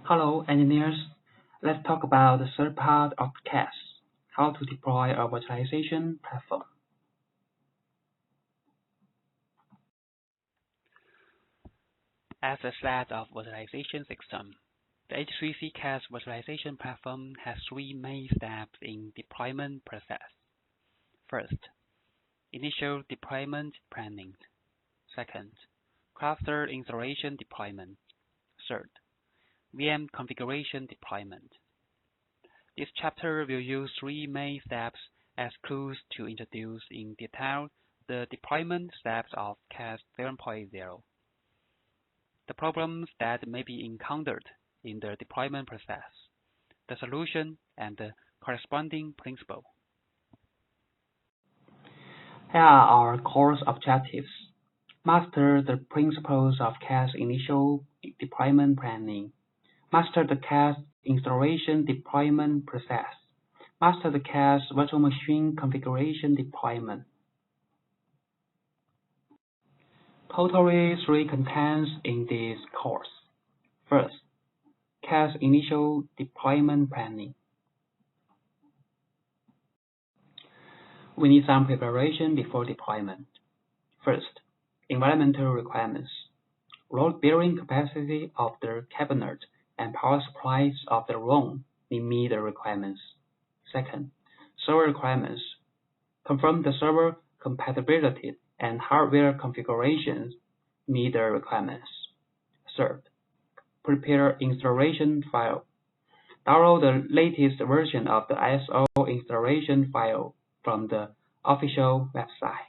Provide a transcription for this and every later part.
Hello, engineers. Let's talk about the third part of CAS, how to deploy a virtualization platform. As a set of virtualization system, the H3C CAS virtualization platform has three main steps in deployment process. First, initial deployment planning. Second, cluster installation deployment. Third, VM configuration deployment. This chapter will use three main steps as clues to introduce in detail the deployment steps of CAS 7.0. The problems that may be encountered in the deployment process, the solution, and the corresponding principle. Here are our course objectives. Master the principles of CAS initial deployment planning. Master the CAS installation deployment process. Master the CAS virtual machine configuration deployment. Totally three contents in this course. First, CAS initial deployment planning. We need some preparation before deployment. First, environmental requirements. Load bearing capacity of the cabinet and power supplies of the room meet the requirements. Second, server requirements. Confirm the server compatibility and hardware configurations meet the requirements. Third, prepare installation file. Download the latest version of the ISO installation file from the official website.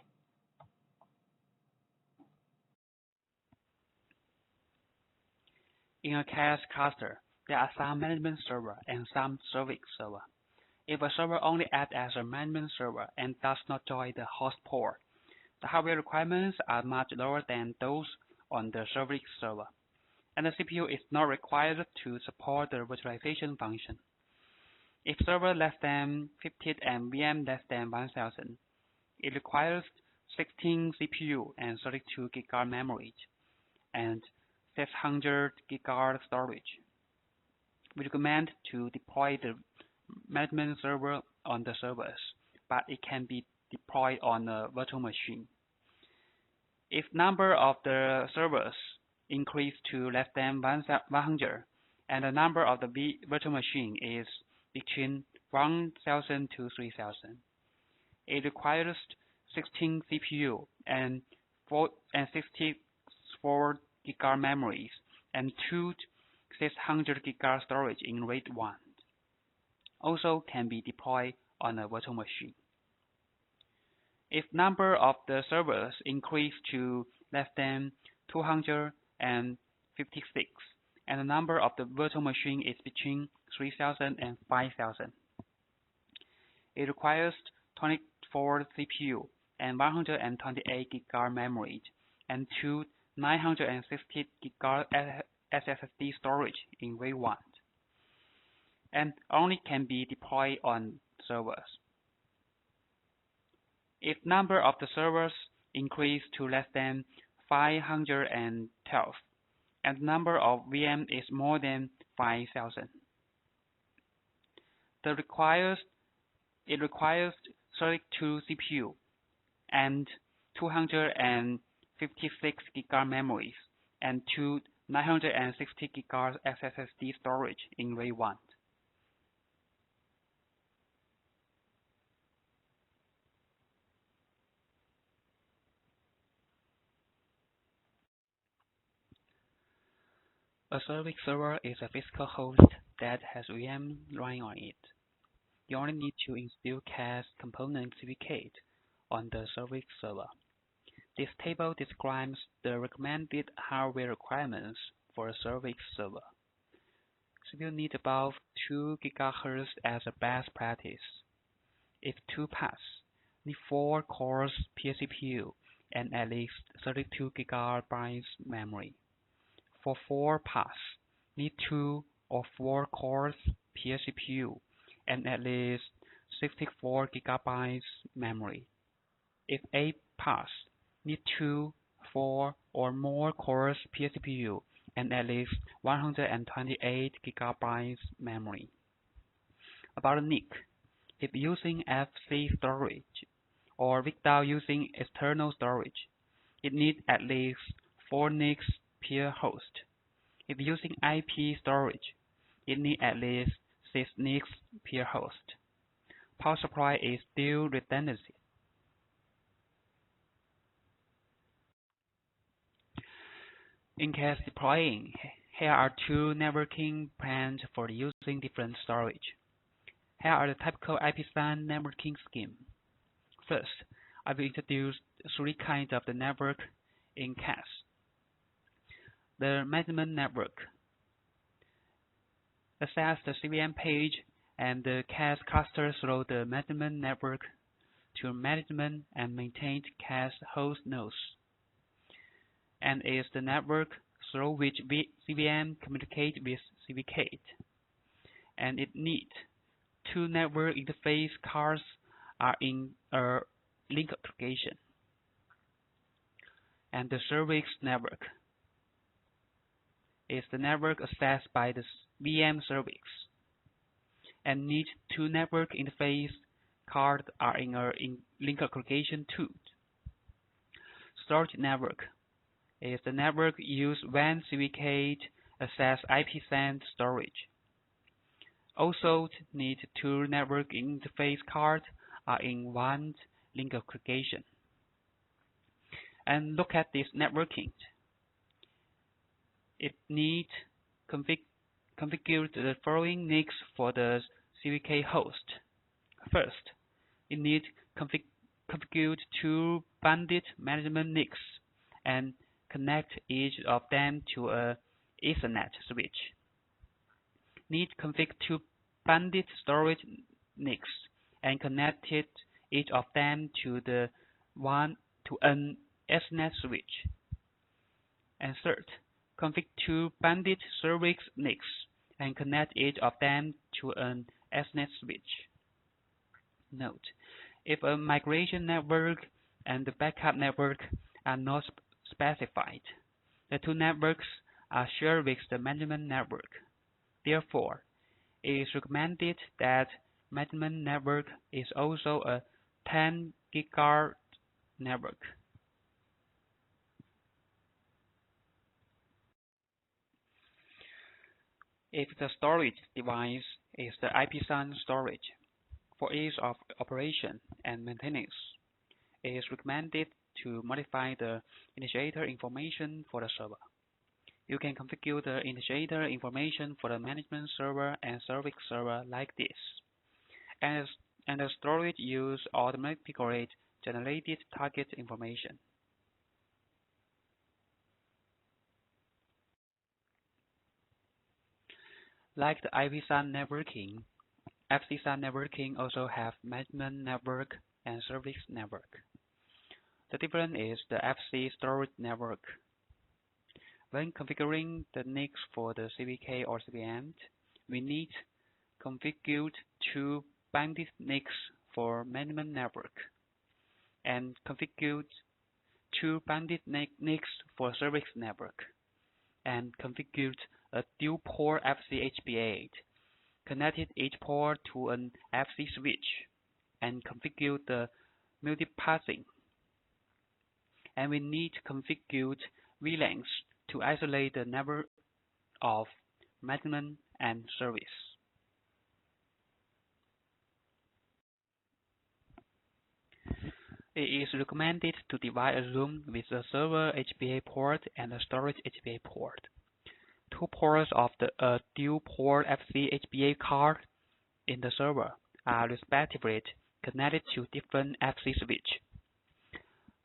In a CAS cluster, there are some management server and some service server. If a server only acts as a management server and does not join the host port, the hardware requirements are much lower than those on the service server, and the CPU is not required to support the virtualization function. If server less than 50 and VM less than 1000, it requires 16 CPU and 32 GB memory and 600 GB storage. We recommend to deploy the management server on the servers, but it can be deployed on a virtual machine. If number of the servers increase to less than 100 and the number of the virtual machine is between 1000 to 3000, it requires 16 CPU and 64 GB memories and two 600 GB storage in RAID 1. Also can be deployed on a virtual machine. If number of the servers increase to less than 256 and the number of the virtual machine is between 3000 and 5000, it requires 24 CPU and 128 GB memory and two 960 GB SSD storage in RAID 1, and only can be deployed on servers. If number of the servers increase to less than 512 and number of VM is more than 5000, it requires 32 CPU and 256 GB memories and two 960 GB SSD storage in RAID 1. A service server is a physical host that has VM running on it. You only need to install CAS component certificate on the service server. This table describes the recommended hardware requirements for a service server. CPU need above 2 GHz as a best practice. If 2 pass, need 4 cores per CPU and at least 32 GB memory. For 4 pass, need 2 or 4 cores per CPU and at least 64 GB memory. If 8 pass, need 2, 4 or more cores per CPU and at least 128 GB memory. About the NIC, if using FC storage or without using external storage, it needs at least 4 NICs per host. If using IP storage, it needs at least 6 NICs per host. Power supply is still redundancy. In case deploying, here are 2 networking plans for using different storage. Here are the typical IPSAN networking scheme. First, I will introduce 3 kinds of the network in CAS. The management network. Access the CVM page and the CAS cluster through the management network to management and maintain CAS host nodes, and is the network through which CVM communicate with CVK, and it needs 2 network interface cards are in a link aggregation. And the service network is the network accessed by the VM service and needs 2 network interface cards are in a link aggregation too. Storage network is the network used when CVK access IPSAN storage. Also need 2 network interface cards are in one link aggregation. And look at this networking. It needs configure the following NICs for the CVK host. First, it needs configure 2 bandit management NICs and connect each of them to a Ethernet switch. Need configure 2 bandit storage NICs and connect each of them to an Ethernet switch. And third, configure 2 bandit service NICs and connect each of them to an Ethernet switch. Note, if a migration network and the backup network are not specified, the 2 networks are shared with the management network. Therefore, it is recommended that management network is also a 10 GHz network. If the storage device is the IPSAN storage, for ease of operation and maintenance, it is recommended to modify the initiator information for the server. You can configure the initiator information for the management server and service server like this, and the storage use automatically generated target information. Like the IPSAN networking, FCSAN networking also have management network and service network. The difference is the FC storage network. When configuring the NICs for the CVK or CVM, we need configured 2 bandit NICs for management network and configured 2 bandit NICs for service network, and configured a dual port FC HBA, connected each port to an FC switch, and configured the multipassing. And we need configured VLANs to isolate the network of management and service. It is recommended to divide a room with a server HBA port and a storage HBA port. 2 ports of the dual port FC HBA card in the server are respectively connected to different FC switch.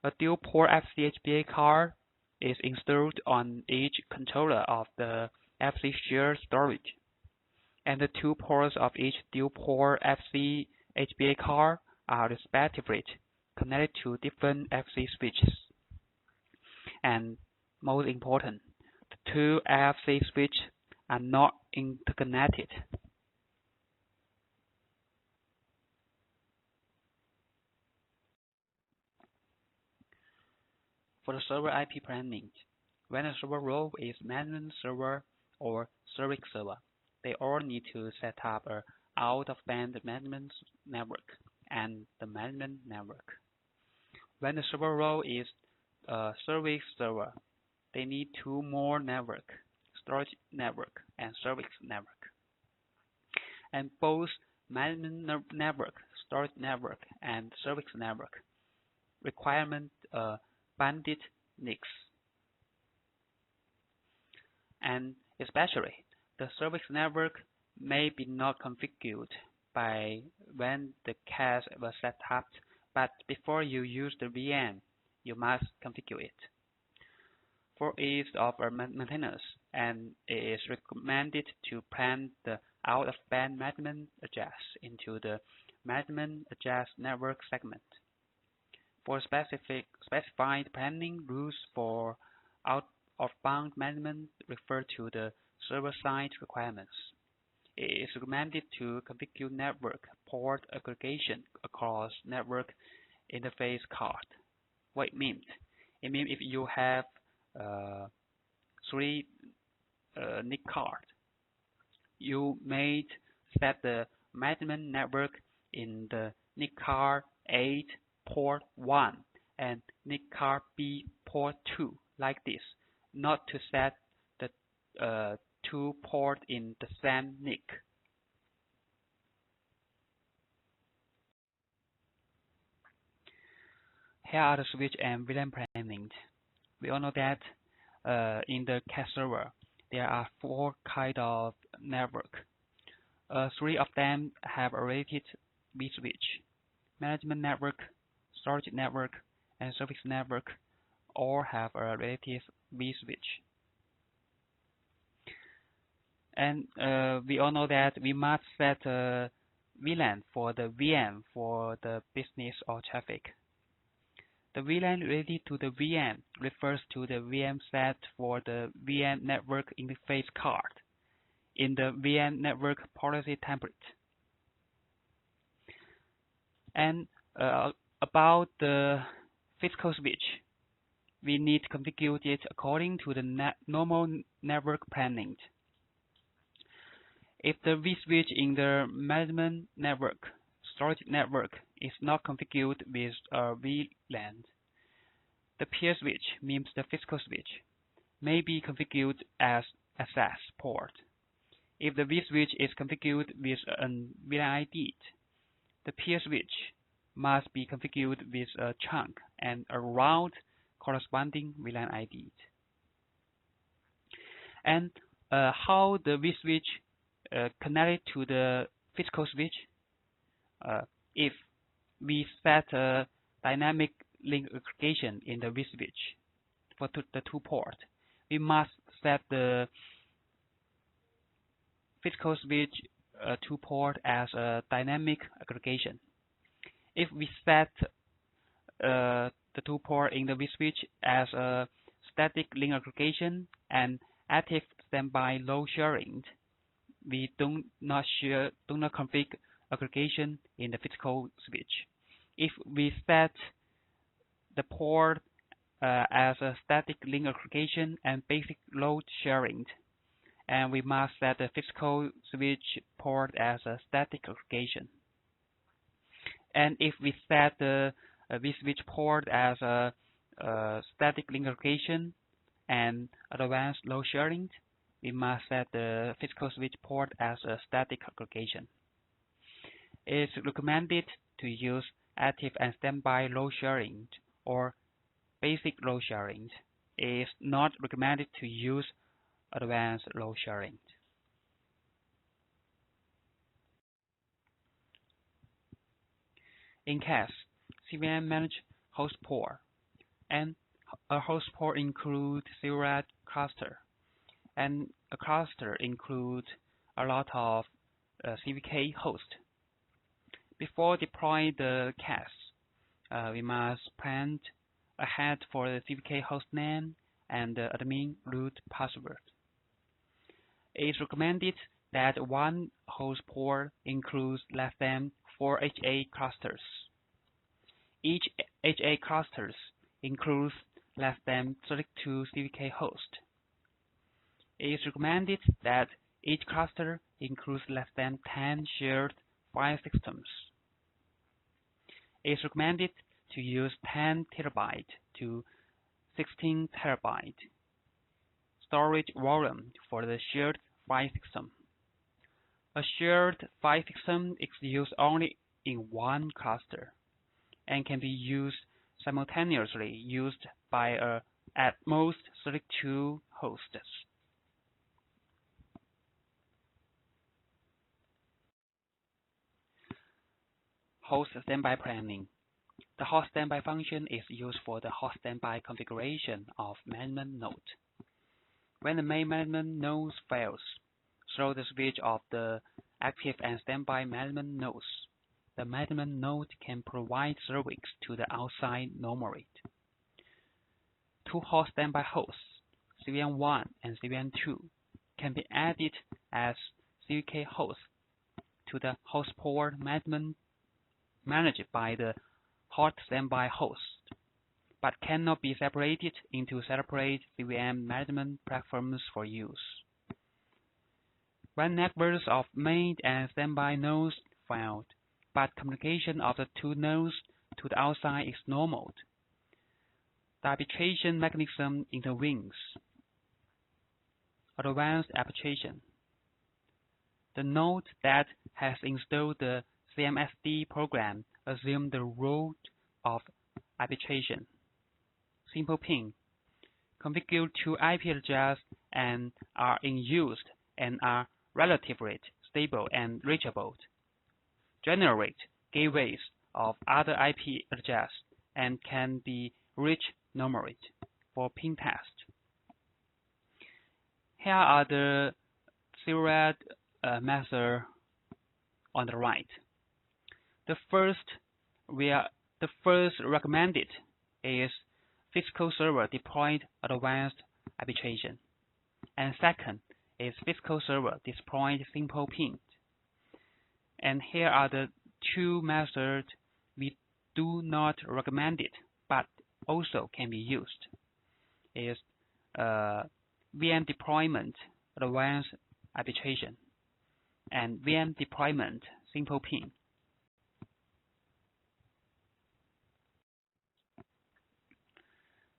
A dual port FC HBA card is installed on each controller of the FC shared storage, and the 2 ports of each dual port FC HBA card are respectively connected to different FC switches. And most important, the 2 FC switches are not interconnected. For the server IP planning, when a server role is management server or service server, they all need to set up a out-of-band management network and the management network. When the server role is a service server, they need two more network, storage network and service network. And both management network, storage network, and service network requirement bandit NICs. And especially, the service network may be not configured by when the cache was set up, but before you use the VM, you must configure it. For ease of maintenance, and it is recommended to plan the out-of-band management address into the management address network segment. For specified planning rules for out-of-band management refer to the server-side requirements. It is recommended to configure network port aggregation across network interface card. What it means? It means if you have 3 NIC cards, you may set the management network in the NIC card 8 port 1 and NIC card B port 2 like this, not to set the 2 ports in the same NIC. Here are the switch and VLAN planning. We all know that in the cache server, there are 4 kinds of network. 3 of them have a related vSwitch. Management network, storage network, and service network all have a relative vSwitch. And we all know that we must set a VLAN for the VM for the business or traffic. The VLAN related to the VM refers to the VM set for the VM network interface card in the VM network policy template. And about the physical switch, we need to configure it according to the normal network planning. If the vSwitch in the management network, storage network is not configured with a VLAN, the peer switch, means the physical switch, may be configured as access port. If the vSwitch is configured with a VLAN ID, the peer switch must be configured with a chunk and a route corresponding VLAN ID. And how the vSwitch connected to the physical switch? If we set a dynamic link aggregation in the vSwitch for the 2 ports, we must set the physical switch 2 port as a dynamic aggregation. If we set the 2 port in the vSwitch as a static link aggregation and active standby load sharing, we do not configure aggregation in the physical switch. If we set the port as a static link aggregation and basic load sharing, and we must set the physical switch port as a static aggregation. And if we set the vSwitch port as a static link aggregation and advanced load sharing, we must set the physical switch port as a static aggregation. It is recommended to use active and standby load sharing or basic load sharing. It is not recommended to use advanced load sharing. In CAS, CVM manage host port, and a host port includes several cluster, and a cluster includes a lot of CVK hosts. Before deploying the CAS, we must plan ahead for the CVK host name and the admin root password. It is recommended that one host port includes less than 4 HA clusters. Each HA clusters includes less than 32 CVK hosts. It is recommended that each cluster includes less than 10 shared file systems. It is recommended to use 10 TB to 16 TB storage volume for the shared file system. A shared file system is used only in one cluster and can be used simultaneously used by at most 32 hosts. Host standby planning. The host standby function is used for the host standby configuration of management node. When the main management node fails, through the switch of the active and standby management nodes, the management node can provide service to the outside normal rate. Two host standby hosts, CVN1 and CVN2, can be added as CVK hosts to the host port management managed by the host standby host, but cannot be separated into separate CVM management platforms for use. When networks of main and standby nodes failed, but communication of the two nodes to the outside is normal, the arbitration mechanism intervenes. Advanced arbitration. The node that has installed the CMSD program assumes the role of arbitration. Simple ping. Configure two IP addresses and are in use and are relatively stable and reachable. Generate gateways of other IP addresses and can be reached normally for ping test. Here are the serial methods on the right. The first recommended is physical server deployed advanced arbitration, and second is physical server deployed simple ping. And here are the two methods we do not recommend it, but also can be used. Is VM deployment advanced arbitration and VM deployment simple ping.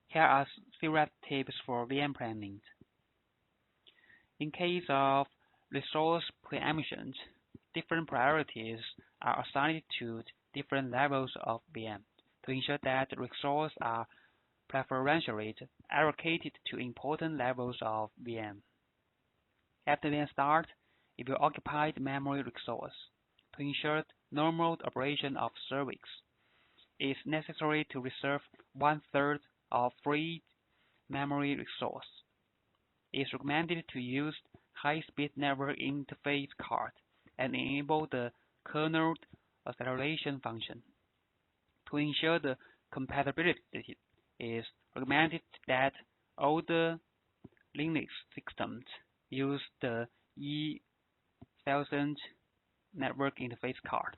Here are several tips for VM planning. In case of resource preemption, different priorities are assigned to different levels of VM to ensure that resources are preferentially allocated to important levels of VM. After VM start, it will occupy the memory resource. To ensure normal operation of service, it is necessary to reserve 1/3 of free memory resource. It is recommended to use high-speed network interface card and enable the kernel acceleration function. To ensure the compatibility, it is recommended that all the Linux systems use the E1000 network interface card.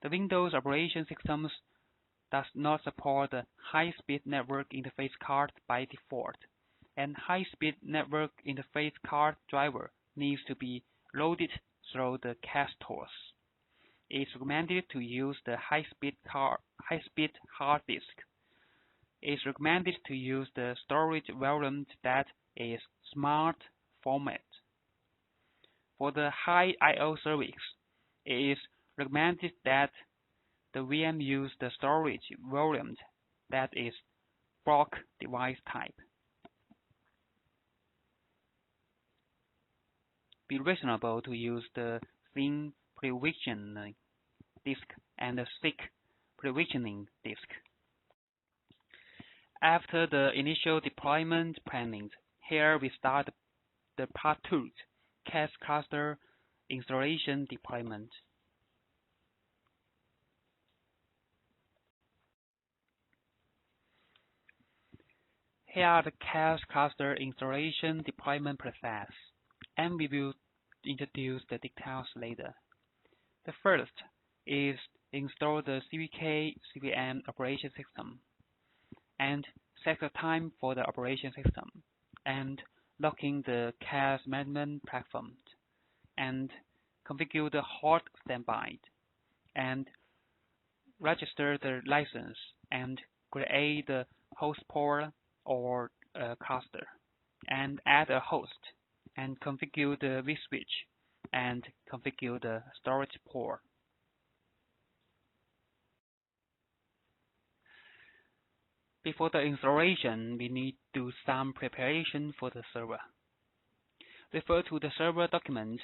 The Windows operation systems does not support the high-speed network interface card by default, and high-speed network interface card driver needs to be loaded through the CASTOS. It is recommended to use the high-speed hard disk. It is recommended to use the storage variant that is smart format. For the high I/O service, it is recommended that the VM use the storage variant that is block device type. Be reasonable to use the thin provisioning disk and the thick provisioning disk. After the initial deployment planning, here we start the part 2, CAS cluster installation deployment. Here are the CAS cluster installation deployment process, and we will introduce the details later. The first is install the CVK CVM operation system and set the time for the operation system, and locking the cache management platform, and configure the hot standby, and register the license, and create the host port or cluster, and add a host, and configure the vSwitch, and configure the storage port. Before the installation, we need to do some preparation for the server. Refer to the server document,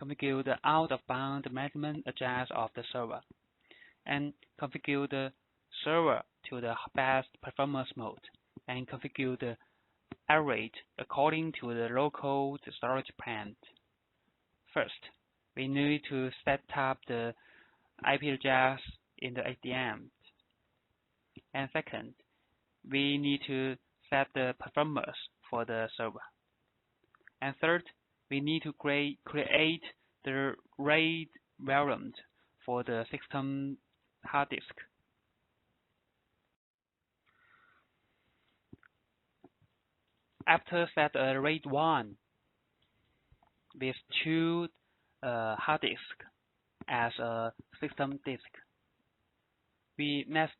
configure the out-of-band management address of the server, and configure the server to the best performance mode, and configure the error rate according to the local storage plan. First, we need to set up the IP address in the ADM. And second, we need to set the performance for the server. And third, we need to create the RAID variant for the system hard disk. After set a RAID 1 with 2 hard disks as a system disk, next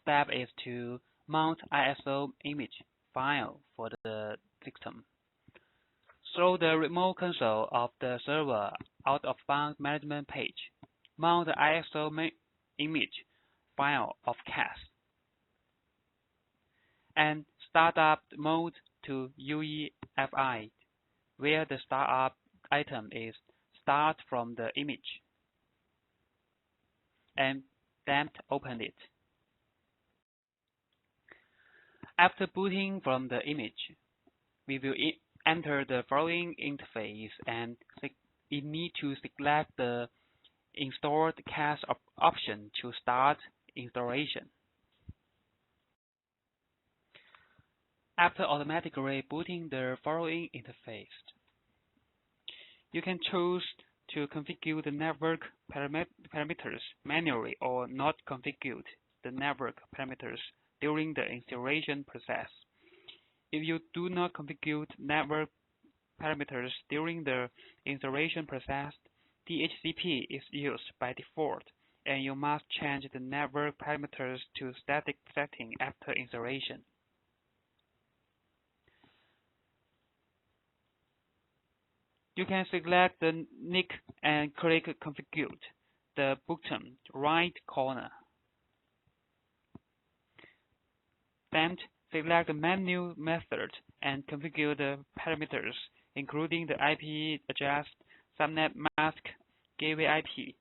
step is to mount ISO image file for the system. Through the remote console of the server out-of-band management page, mount the ISO image file of cache, and startup mode to UEFI, where the startup item is start from the image, and then open it. After booting from the image, we will enter the following interface, and we need to select the Installed Cache option to start installation. After automatically booting the following interface, you can choose to configure the network parameters manually or not configure the network parameters during the installation process. If you do not configure network parameters during the installation process, DHCP is used by default, and you must change the network parameters to static setting after installation. You can select the NIC and click Configure, the bottom right corner. Then select the menu method and configure the parameters, including the IP address, subnet mask, gateway IP,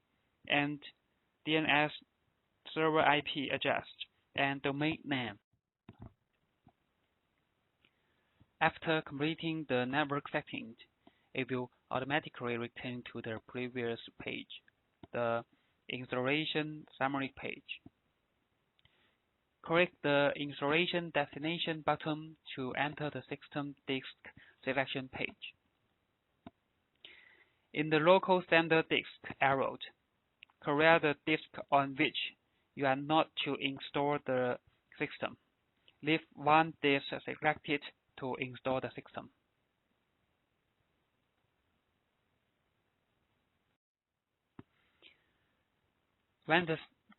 and DNS server IP address, and domain name. After completing the network settings, it will automatically return to the previous page, the installation summary page. Click the installation destination button to enter the system disk selection page. In the local standard disk arrow, select the disk on which you are not to install the system. Leave one disk selected to install the system. When the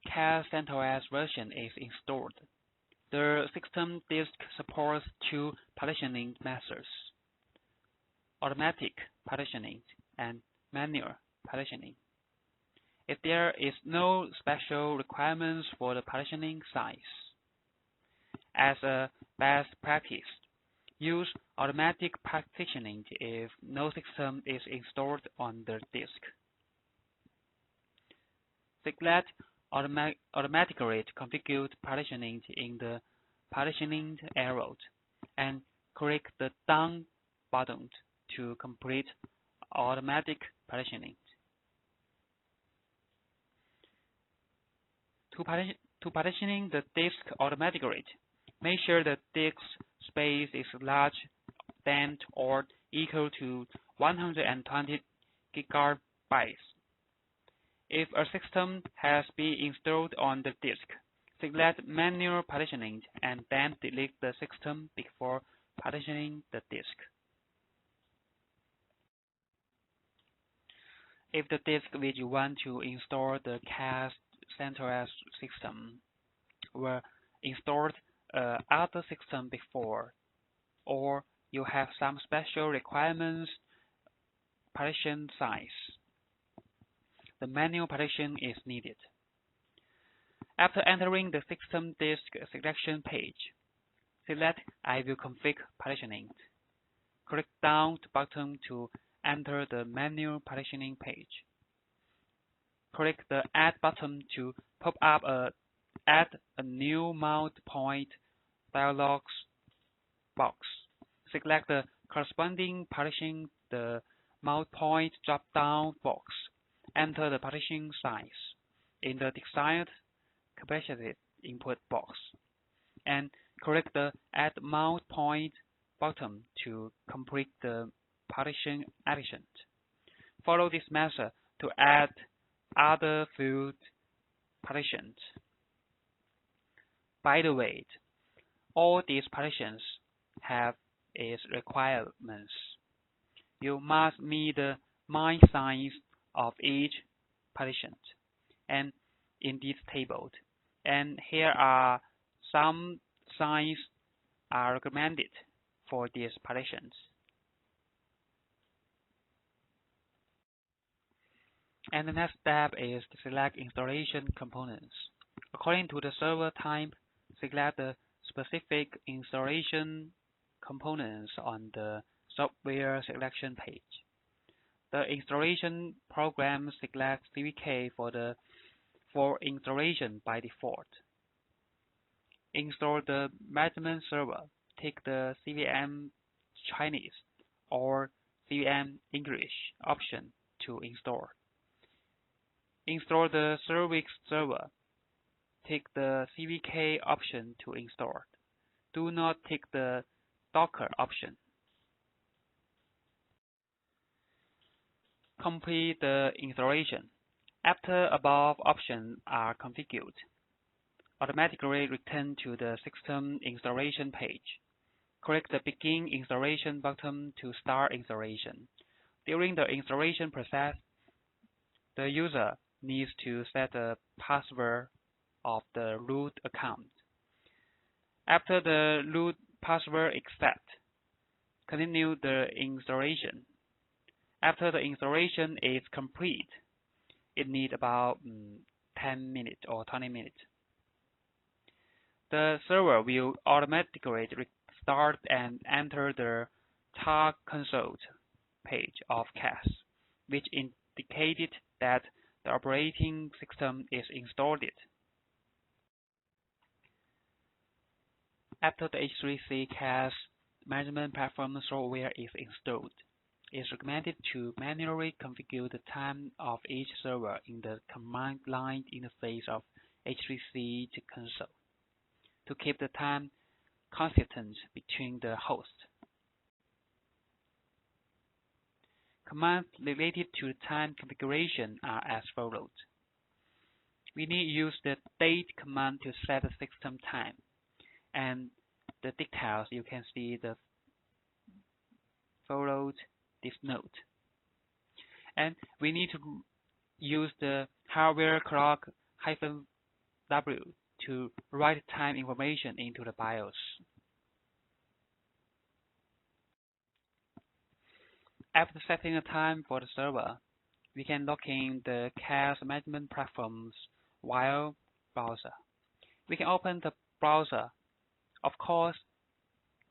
CAS CentOS version is installed, the system disk supports 2 partitioning methods: automatic partitioning and manual partitioning. If there is no special requirements for the partitioning size, as a best practice, use automatic partitioning if no system is installed on the disk. Select automatically configured partitioning in the partitioning arrow, and click the Done button to complete automatic partitioning. To partitioning the disk automatically, make sure the disk space is large than or equal to 120 GB. If a system has been installed on the disk, Select manual partitioning and then delete the system before partitioning the disk. If the disk which you want to install the CAS CentOS system were installed other system before, or you have some special requirements partition size, the manual partition is needed. After entering the system disk selection page, select I will configure partitioning. Click down the button to enter the manual partitioning page. Click the Add button to pop up Add a new mount point dialog box. Select the corresponding partition the mount point drop-down box. Enter the partition size in the desired capacity input box, and click the Add Mount Point button to complete the partition addition. Follow this method to add other field partitions. By the way, all these partitions have its requirements. You must meet the min size of each partition, and in this table, and here are some sizes are recommended for these partitions. And the next step is to select installation components. According to the server type, select the specific installation components on the software selection page. The installation program selects CVK for installation by default. Install the management server. Take the CVM Chinese or CVM English option to install. Install the Servix server. Take the CVK option to install. Do not take the Docker option. Complete the installation. After above options are configured, automatically return to the system installation page. Click the Begin Installation button to start installation. During the installation process, the user needs to set the password of the root account. After the root password is set, continue the installation. After the installation is complete, it needs about 10 minutes or 20 minutes. The server will automatically restart and enter the task console page of CAS, which indicated that the operating system is installed. After the H3C CAS management platform software is installed, it is recommended to manually configure the time of each server in the command line interface of H3C to console to keep the time consistent between the hosts. Commands related to time configuration are as follows. We need to use the date command to set the system time, and the details you can see the followed this note. And we need to use the hardware clock -w to write time information into the BIOS. After setting a time for the server, we can log in the CAS management platform's web browser. We can open the browser. Of course,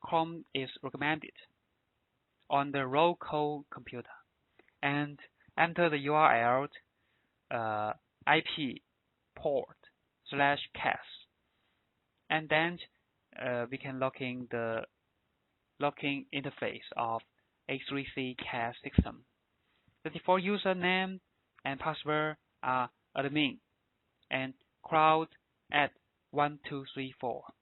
Chrome is recommended on the local computer, and enter the URL IP port /CAS, and then we can log in the login interface of H3C CAS system. The default username and password are admin and crowd@1234.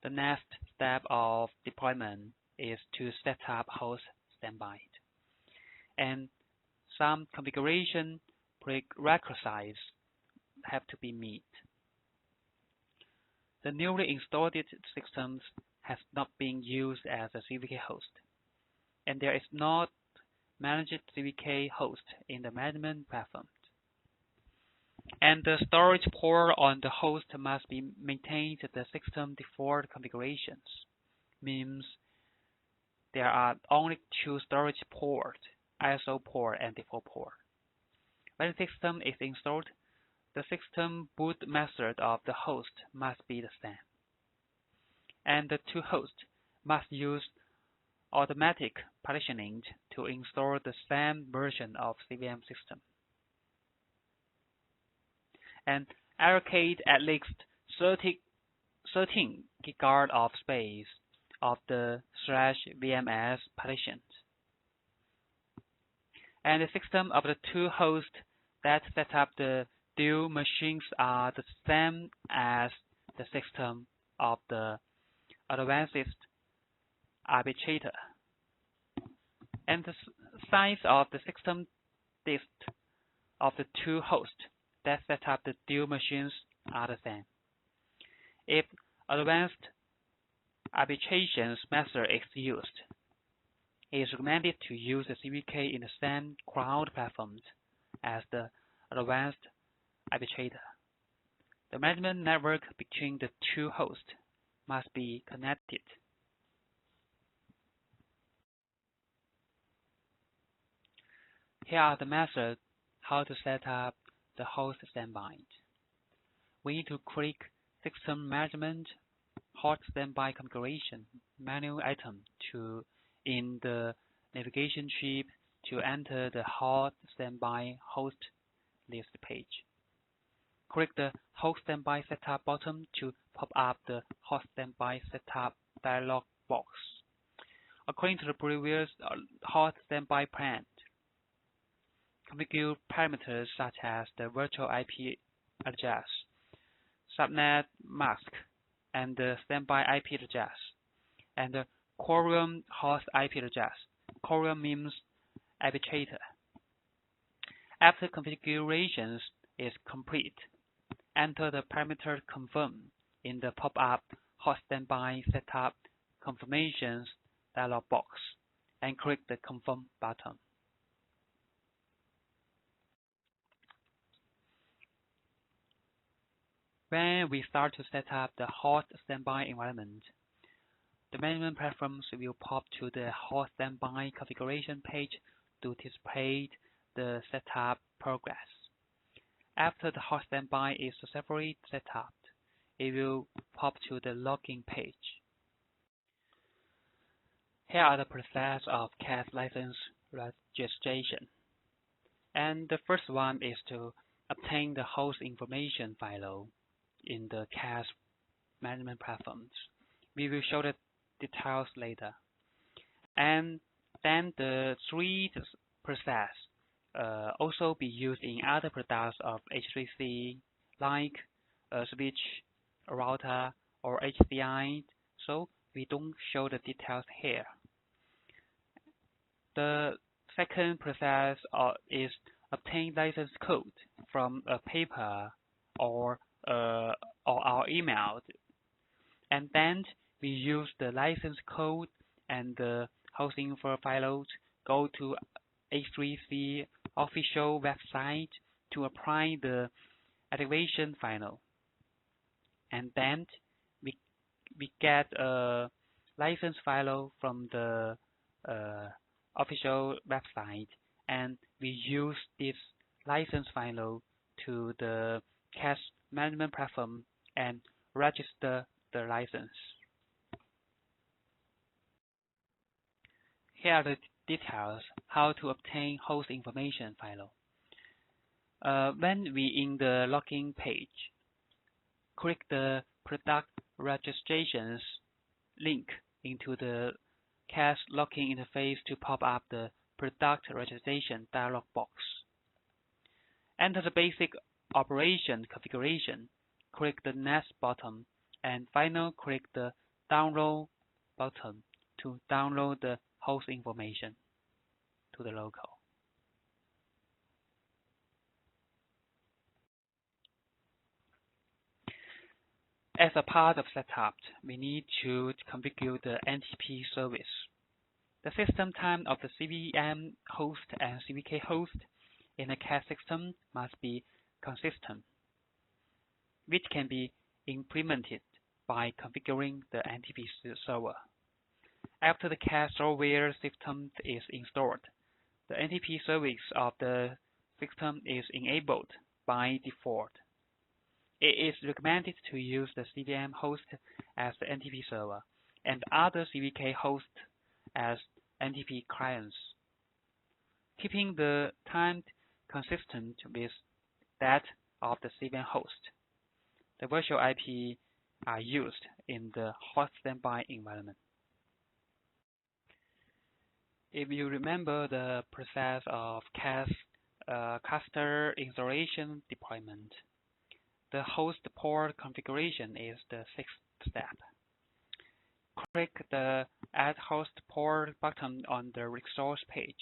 The next step of deployment is to set up host standby, and some configuration prerequisites have to be met. The newly installed system has not been used as a CVK host, and there is not managed CVK host in the management platform. And the storage port on the host must be maintained at the system default configurations. Means there are only two storage ports, ISO port and default port. When the system is installed, the system boot method of the host must be the same. And the two hosts must use automatic partitioning to install the same version of CVM system. And allocate at least 13 GB of space of the /VMS partitions. And the system of the two hosts that set up the dual machines are the same as the system of the advanced arbitrator. And the size of the system disk of the two hosts that set up the dual machines are the same. If advanced arbitration method is used, it is recommended to use the CVK in the same cloud platforms as the advanced arbitrator. The management network between the two hosts must be connected. Here are the methods how to set up the host standby. We need to click System Management, Host Standby Configuration menu item in the navigation tree to enter the Host Standby Host list page. Click the Host Standby Setup button to pop up the Host Standby Setup dialog box. According to the previous Host Standby plan, configure parameters such as the virtual IP address, subnet mask, and the standby IP address, and the quorum host IP address. Quorum means arbitrator. After configurations is complete, enter the parameter confirm in the pop-up host standby setup confirmations dialog box and click the confirm button. When we start to set up the host standby environment, the management platforms will pop to the host standby configuration page to display the setup progress. After the host standby is successfully set up, it will pop to the login page. Here are the process of CAS license registration. And the first one is to obtain the host information file in the CAS management platforms. We will show the details later. And then the three process also be used in other products of H3C, like a switch, a router, or HCI, so we don't show the details here. The second process is obtain license code from a paper or our email, and then we use the license code and the host info files, go to H3C official website to apply the activation file, and then we get a license file from the official website, and we use this license file to the CAS management platform and register the license. Here are the details how to obtain host information file. When we in the login page, click the product registrations link into the CAS login interface to pop up the product registration dialog box. Enter the basic operation configuration, click the next button, and finally click the download button to download the host information to the local. As a part of setup, we need to configure the NTP service. The system time of the CVM host and CVK host in a CAS system must be consistent, which can be implemented by configuring the NTP server. After the CAS software system is installed, the NTP service of the system is enabled by default. It is recommended to use the CVM host as the NTP server and other CVK hosts as NTP clients, keeping the time consistent with that of the CVM host. The virtual IP are used in the hot standby environment. If you remember the process of CAS cluster installation deployment, the host port configuration is the sixth step. Click the Add Host Port button on the resource page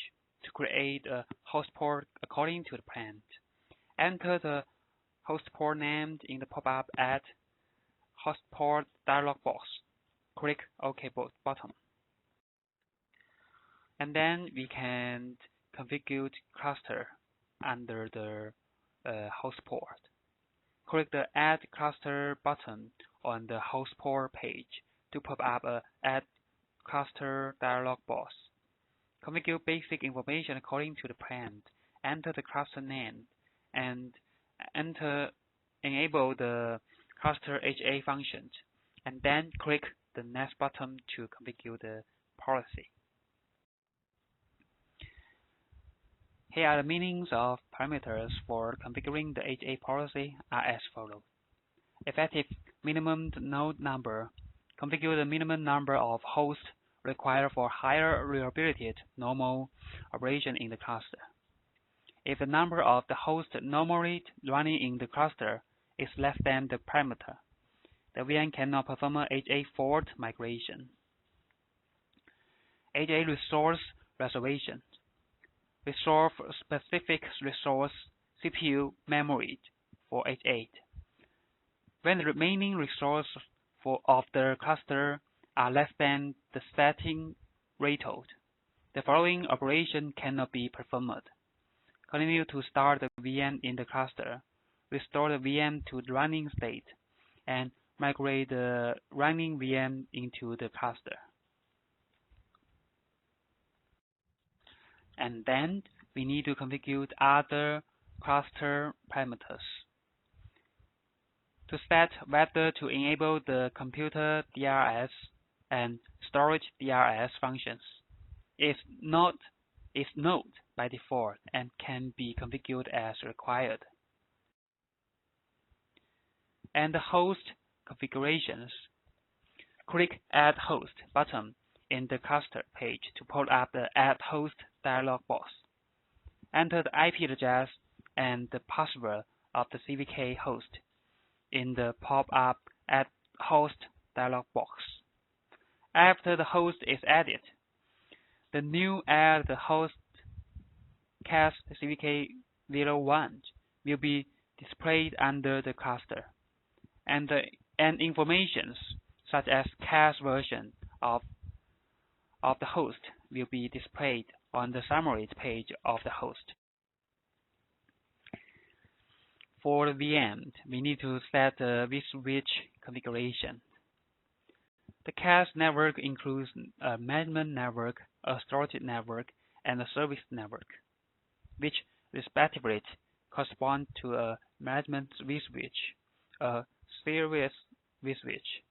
to create a host port according to the plan. Enter the host port name in the pop-up Add Host Port dialog box. Click OK button. And then we can configure cluster under the host port. Click the Add Cluster button on the host port page to pop up a Add Cluster dialog box. Configure basic information according to the plan. Enter the cluster name and enable the cluster HA functions, and then click the Next button to configure the policy. Here are the meanings of parameters for configuring the HA policy are as follows. Effective minimum node number. Configure the minimum number of hosts required for higher reliability normal operation in the cluster. If the number of the hosts normally running in the cluster is less than the parameter, the VM cannot perform a HA fault migration. HA resource reservation. Reserve specific resource CPU memory for H8. When the remaining resources of the cluster are less than the setting rated, the following operation cannot be performed. Continue to start the VM in the cluster, restore the VM to the running state, and migrate the running VM into the cluster. And then we need to configure other cluster parameters to set whether to enable the computer DRS and storage DRS functions. It's not by default and can be configured as required. And the host configurations. Click Add Host button in the cluster page to pull up the Add Host dialog box. Enter the IP address and the password of the CVK host in the pop-up Add Host dialog box. After the host is added, the new Add the Host CAS CVK01 will be displayed under the cluster, and information such as CAS version of the host will be displayed on the summary page of the host. For the VM, we need to set the vSwitch configuration. The CAS network includes a management network, a storage network, and a service network, which respectively correspond to a management vSwitch, a service vSwitch.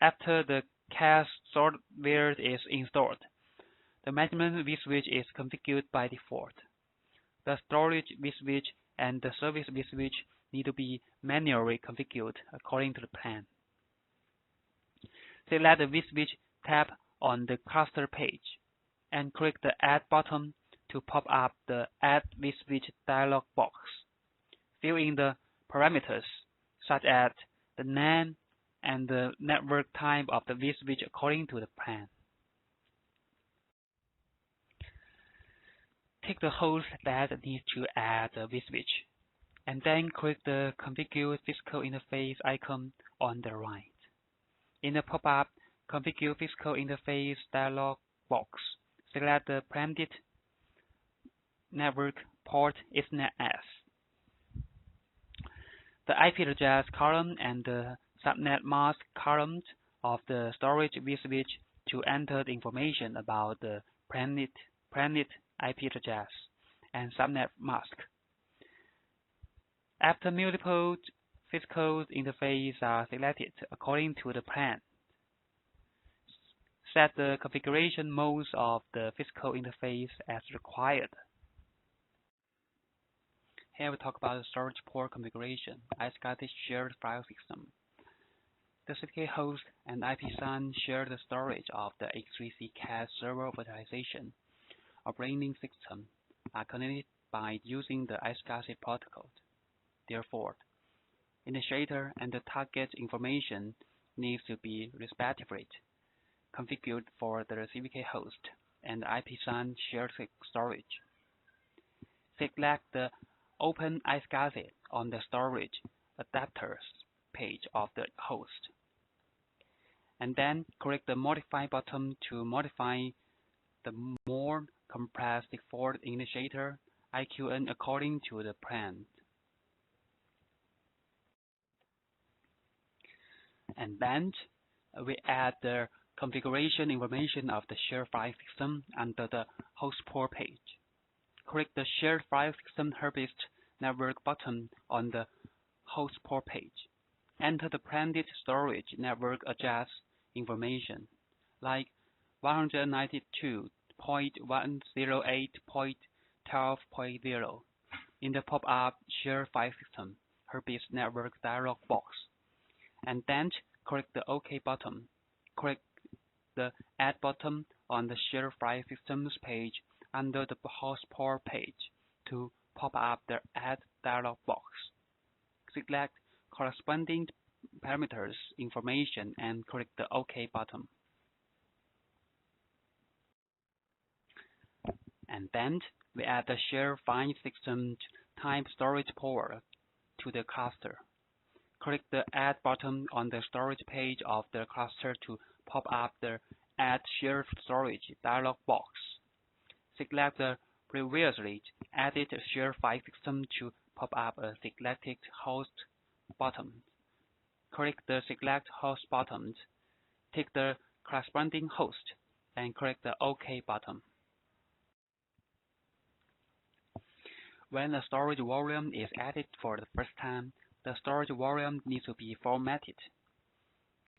After the CAS software is installed, the management vSwitch is configured by default. The storage vSwitch and the service vSwitch need to be manually configured according to the plan. Select the vSwitch tab on the cluster page and click the Add button to pop up the Add vSwitch dialog box. Fill in the parameters such as the name and the network type of the vSwitch according to the plan. Take the host that needs to add the vSwitch, and then click the Configure Physical Interface icon on the right. In the pop-up Configure Physical Interface dialog box, select the Preempted Network port Ethernet-S. The IP address column and the subnet mask column of the storage will switch to enter the information about the preempted IP address and subnet mask. After multiple physical interfaces are selected according to the plan, set the configuration modes of the physical interface as required. Here we talk about the storage port configuration. iSCSI shared file system. The CPK host and IPSAN share the storage of the X3C CAS server virtualization operating system are connected by using the iSCSI protocol. Therefore, initiator and the target information needs to be respectively configured for the CPK host and IPSAN shared storage. Select the Open iSCSI on the storage adapters page of the host, and then click the Modify button to modify the more compressed default initiator IQN according to the plan. And then we add the configuration information of the shared file system under the host port page. Click the Shared File System Herbist Network button on the host port page. Enter the preempted storage network address information, like 192.108.12.0 in the pop-up Shared File System Herbist Network dialog box, and then click the OK button. Click the Add button on the Shared File Systems page under the host port page to pop up the Add dialog box. Select corresponding parameters information and click the OK button. And then we add the shared file system type storage port to the cluster. Click the Add button on the storage page of the cluster to pop up the Add Shared Storage dialog box. Select the previously added shared file system to pop up a selected host button. Click the Select Host button, take the corresponding host, and click the OK button. When the storage volume is added for the first time, the storage volume needs to be formatted.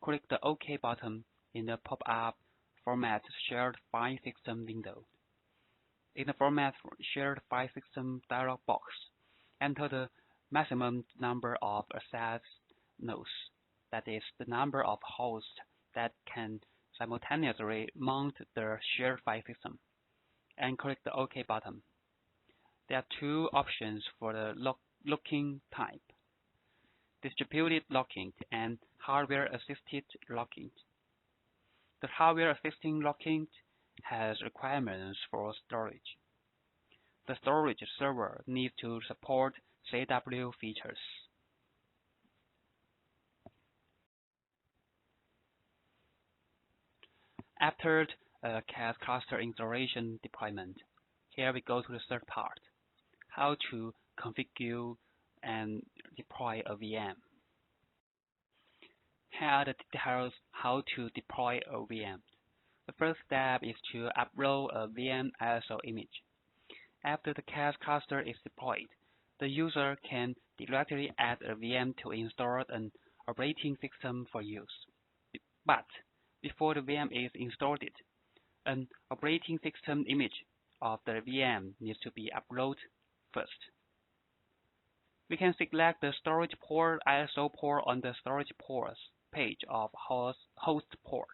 Click the OK button in the pop-up Format Shared File System window. In the Format Shared File System dialog box, enter the maximum number of access nodes, that is, the number of hosts that can simultaneously mount the shared file system, and click the OK button. There are two options for the locking type: distributed locking and hardware-assisted locking. The hardware-assisted locking has requirements for storage. The storage server needs to support CW features. After CAS cluster installation deployment, here we go to the third part: how to configure and deploy a VM. Here are the details how to deploy a VM. The first step is to upload a VM ISO image. After the CAS cluster is deployed, the user can directly add a VM to install an operating system for use. But before the VM is installed, an operating system image of the VM needs to be uploaded first. We can select the storage port ISO port on the storage ports page of host port,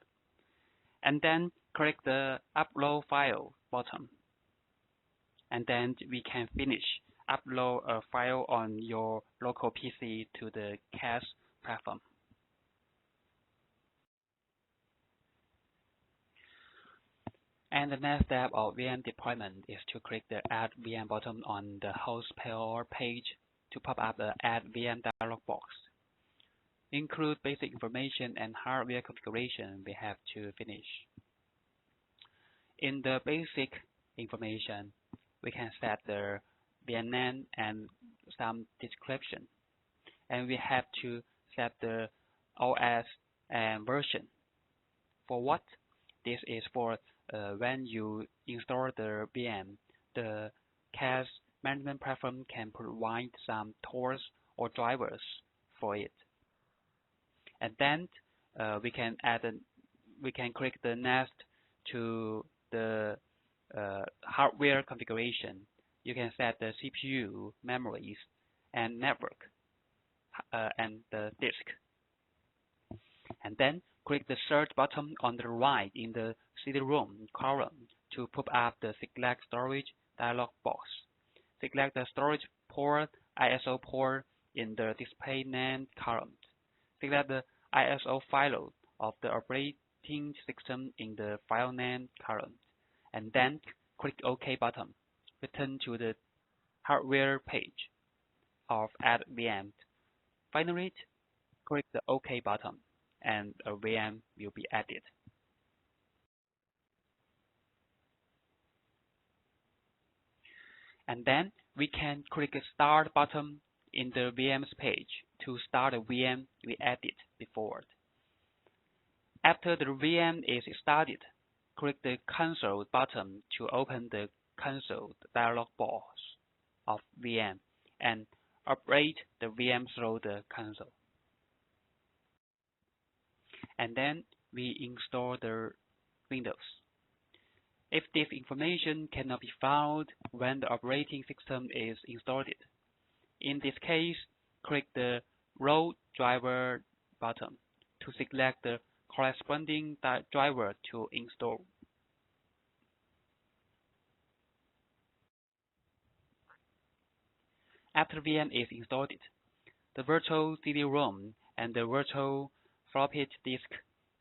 and then click the Upload File button. And then we can finish upload a file on your local PC to the CAS platform. And the next step of VM deployment is to click the Add VM button on the host port page to pop up the Add VM dialog box. include basic information and hardware configuration we have to finish. In the basic information, we can set the VNN and some description, and we have to set the OS and version. For what? This is for when you install the VM, the cache management platform can provide some tools or drivers for it. And then we can click the next to the hardware configuration. You can set the CPU, memories, and network, and the disk. And then click the search button on the right in the CD-ROM column to pop up the Select Storage dialog box. Select the storage port, ISO port in the display name column. Select the ISO file of the operating system in the file name column, and then click OK button. Return to the hardware page of Add VM. Finally, click the OK button, and a VM will be added. And then we can click the Start button in the VM's page to start a VM we added before. After the VM is started, click the Console button to open the console dialog box of VM and operate the VM through the console. And then we install the Windows. If this information cannot be found when the operating system is installed, in this case, click the Root Driver button to select the corresponding driver to install. After VM is installed, the virtual CD-ROM and the virtual floppy disk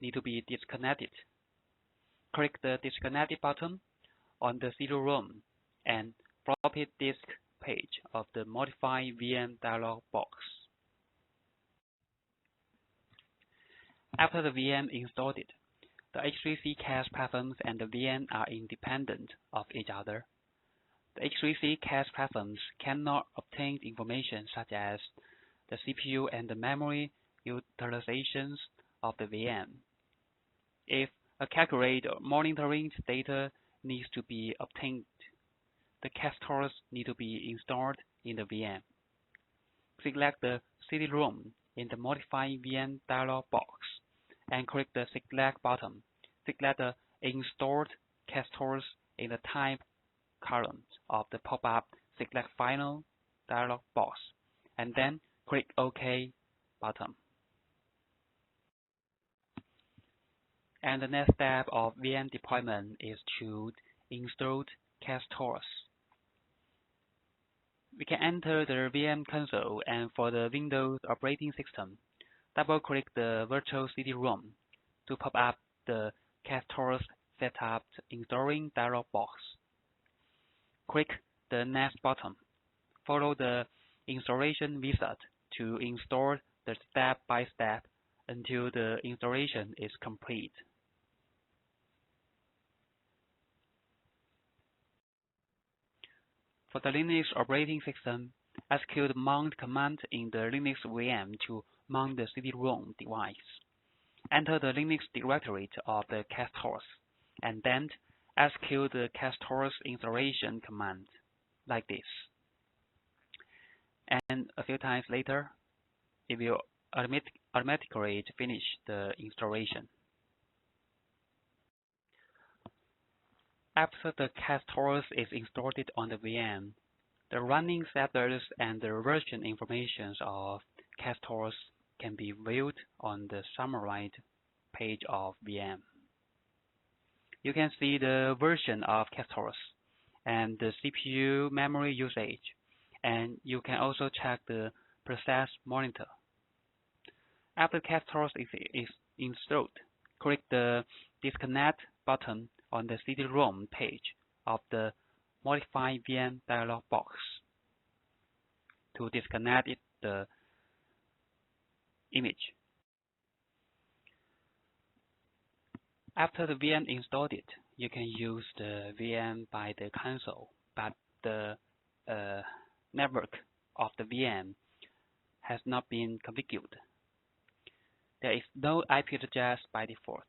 need to be disconnected. Click the Disconnect button on the CD-ROM and floppy disk page of the Modify VM dialog box. After the VM installed, the H3C cache platforms and the VM are independent of each other. The H3C cache platforms cannot obtain information such as the CPU and the memory utilizations of the VM. If a calculate or monitoring data needs to be obtained, the cache stores need to be installed in the VM. Select the CD-ROM in the Modify VM dialog box and click the Select button. Select the Installed cache stores in the Type column of the pop-up Select Final dialog box, and then click OK button. And the next step of VM deployment is to install cache stores. We can enter the VM console, and for the Windows operating system, double-click the virtual CD-ROM to pop up the cache stores setup installing dialog box. Click the Next button. Follow the installation wizard to install the step-by-step until the installation is complete. For the Linux operating system, execute mount command in the Linux VM to mount the CD-ROM device. Enter the Linux directory of the cache stores, and then execute the cache stores installation command, like this. And a few times later, it will automatically finish the installation. After the cache stores is installed on the VM, the running setters and the version information of cache stores can be viewed on the summarized page of VM. You can see the version of cache stores and the CPU memory usage, and you can also check the process monitor. After cache stores is installed, click the Disconnect button on the CD-ROM page of the Modify VM dialog box to disconnect the image After the VM installed it, you can use the VM by the console, but the network of the VM has not been configured. There is no IP address by default.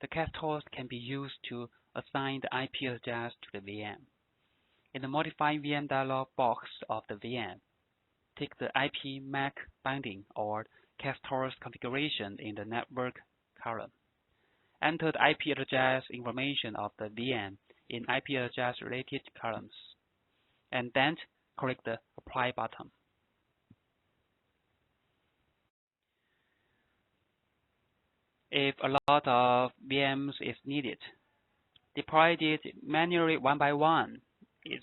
The castors can be used to assign the IP address to the VM. In the Modify VM dialog box of the VM, take the IP MAC binding or castors configuration in the network column. Enter the IP address information of the VM in IP address related columns, and then click the Apply button. If a lot of VMs is needed, deploy it manually one by one. It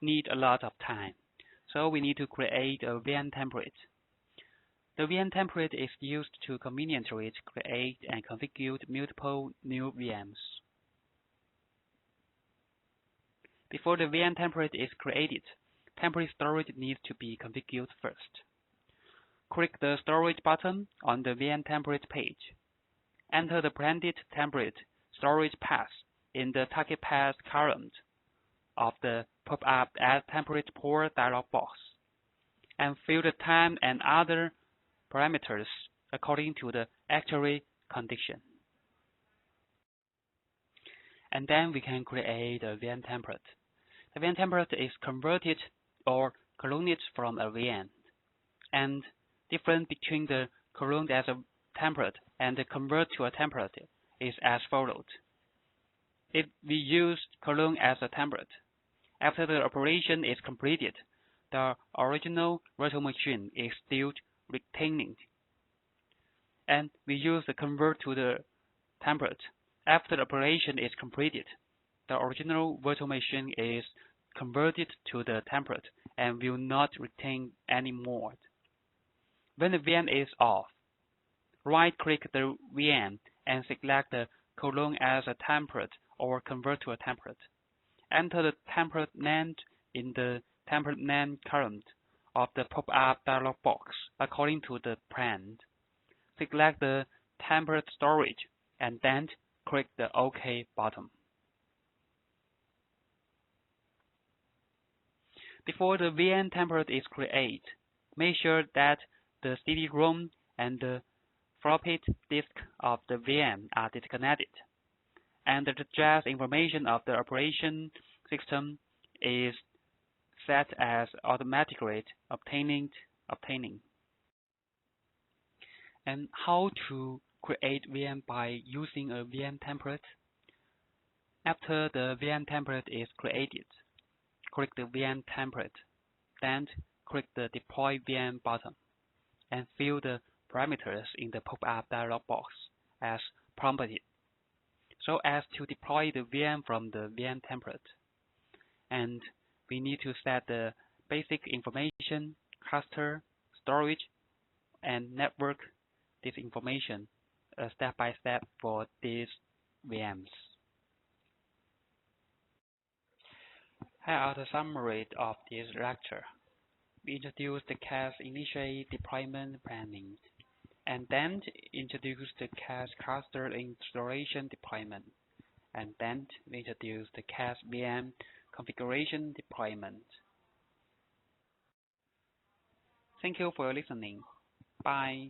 needs a lot of time, so we need to create a VM template. The VM template is used to conveniently create and configure multiple new VMs. Before the VM template is created, template storage needs to be configured first. Click the Storage button on the VM template page. Enter the branded template storage path in the target path column of the pop-up Add Template Port dialog box, and fill the time and other parameters according to the actual condition. And then we can create a VM template. The VM template is converted or cloned from a VM, and difference between the cloned as a template and the convert to a template is as follows. If we use clone as a template, after the operation is completed, the original virtual machine is still retaining, and we use the convert to the template. After the operation is completed, the original virtual machine is converted to the template and will not retain anymore. When the VM is off, right-click the VM and select the clone as a template or convert to a template. Enter the template name in the template name column of the pop-up dialog box according to the plan. Select the template storage and then click the OK button. Before the VM template is created, make sure that the CD-ROM and the floppy disk of the VM are disconnected, and the address information of the operation system is set as automatically obtaining. And how to create VM by using a VM template? After the VM template is created, click the VM template, then click the Deploy VM button, and fill the parameters in the pop-up dialog box as prompted, so as to deploy the VM from the VM template. And we need to set the basic information, cluster, storage, and network this information step by step for these VMs. Here are the summary of this lecture. We introduced the CAS initial deployment planning, and then introduced the CAS cluster installation deployment, and then we introduced the CAS VM configuration deployment. Thank you for listening. Bye.